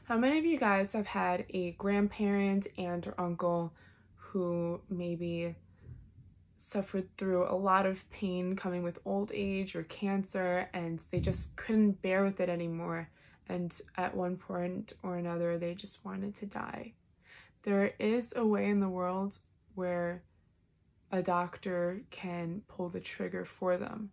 How many of you guys have had a grandparent, aunt, or uncle who maybe suffered through a lot of pain coming with old age or cancer, and they just couldn't bear with it anymore, and at one point or another they just wanted to die? There is a way in the world where a doctor can pull the trigger for them.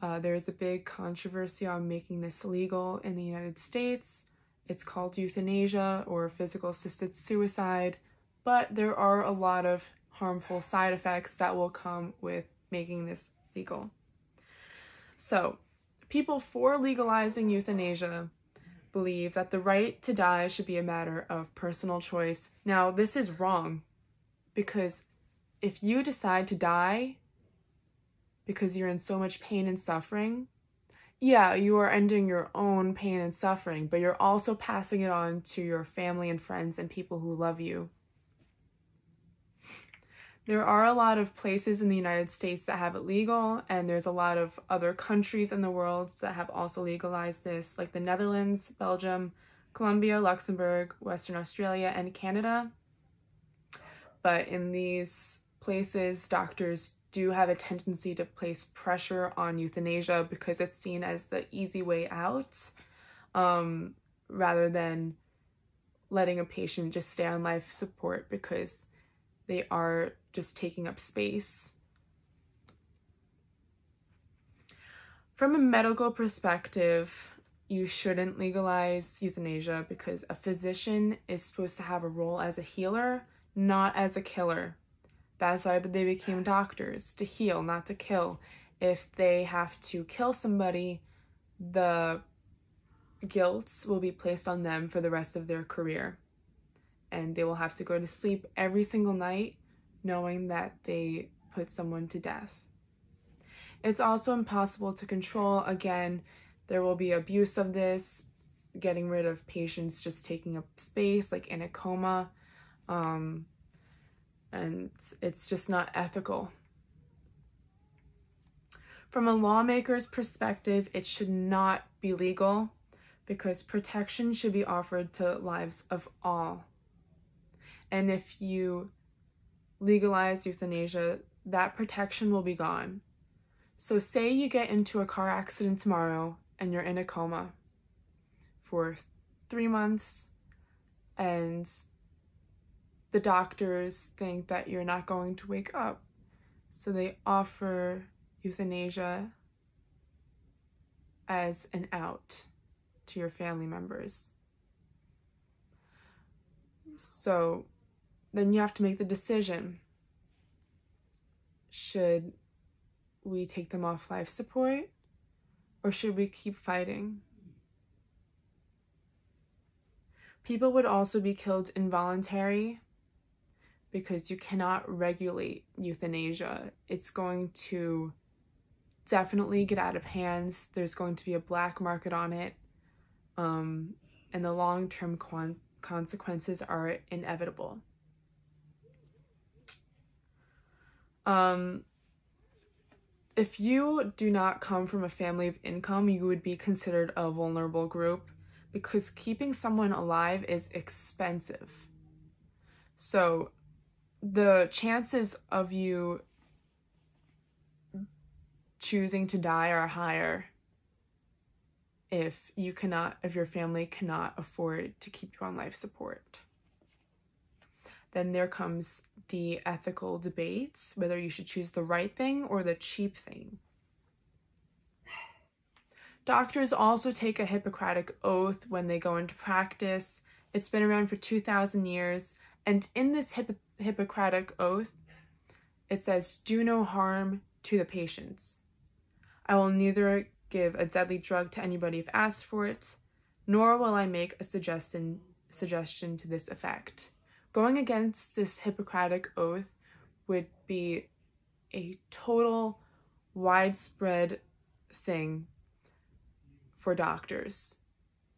There's a big controversy on making this legal in the United States. It's called euthanasia or physical assisted suicide, but there are a lot of harmful side effects that will come with making this legal. So, people for legalizing euthanasia believe that the right to die should be a matter of personal choice. Now, this is wrong, because if you decide to die because you're in so much pain and suffering, yeah, you are ending your own pain and suffering, but you're also passing it on to your family and friends and people who love you. There are a lot of places in the United States that have it legal, and there's a lot of other countries in the world that have also legalized this, like the Netherlands, Belgium, Colombia, Luxembourg, Western Australia, and Canada. But in these places, doctors do have a tendency to place pressure on euthanasia because it's seen as the easy way out, rather than letting a patient just stay on life support because they are just taking up space. From a medical perspective, you shouldn't legalize euthanasia because a physician is supposed to have a role as a healer, not as a killer. That's why they became doctors, to heal, not to kill. If they have to kill somebody, the guilt will be placed on them for the rest of their career. And they will have to go to sleep every single night knowing that they put someone to death. It's also impossible to control. Again, there will be abuse of this, getting rid of patients just taking up space, like in a coma. And it's just not ethical. From a lawmaker's perspective, it should not be legal because protection should be offered to lives of all. And if you legalize euthanasia, that protection will be gone. So say you get into a car accident tomorrow and you're in a coma for 3 months, and the doctors think that you're not going to wake up. So they offer euthanasia as an out to your family members. So then you have to make the decision. Should we take them off life support, or should we keep fighting? People would also be killed involuntarily because you cannot regulate euthanasia. It's going to definitely get out of hands. There's going to be a black market on it, and the long-term consequences are inevitable. If you do not come from a family of income, you would be considered a vulnerable group because keeping someone alive is expensive. So the chances of you choosing to die are higher if your family cannot afford to keep you on life support. Then there comes the ethical debates, whether you should choose the right thing or the cheap thing. Doctors also take a Hippocratic oath when they go into practice. It's been around for 2,000 years, and in this Hippocratic oath, it says, "Do no harm to the patients. I will neither give a deadly drug to anybody if asked for it, nor will I make a suggestion to this effect." Going against this Hippocratic oath would be a total widespread thing for doctors.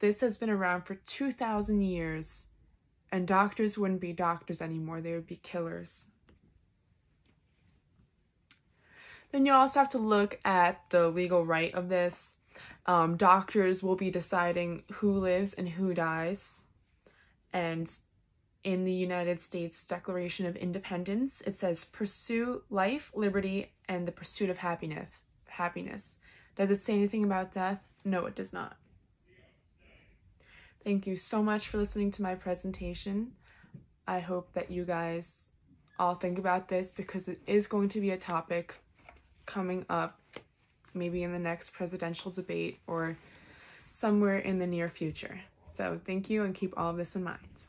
This has been around for 2,000 years, and doctors wouldn't be doctors anymore. They would be killers. Then you also have to look at the legal right of this. Doctors will be deciding who lives and who dies. And in the United States Declaration of Independence, it says, pursue life, liberty, and the pursuit of happiness. Does it say anything about death? No, it does not. Thank you so much for listening to my presentation. I hope that you guys all think about this, because it is going to be a topic coming up maybe in the next presidential debate or somewhere in the near future. So thank you, and keep all of this in mind.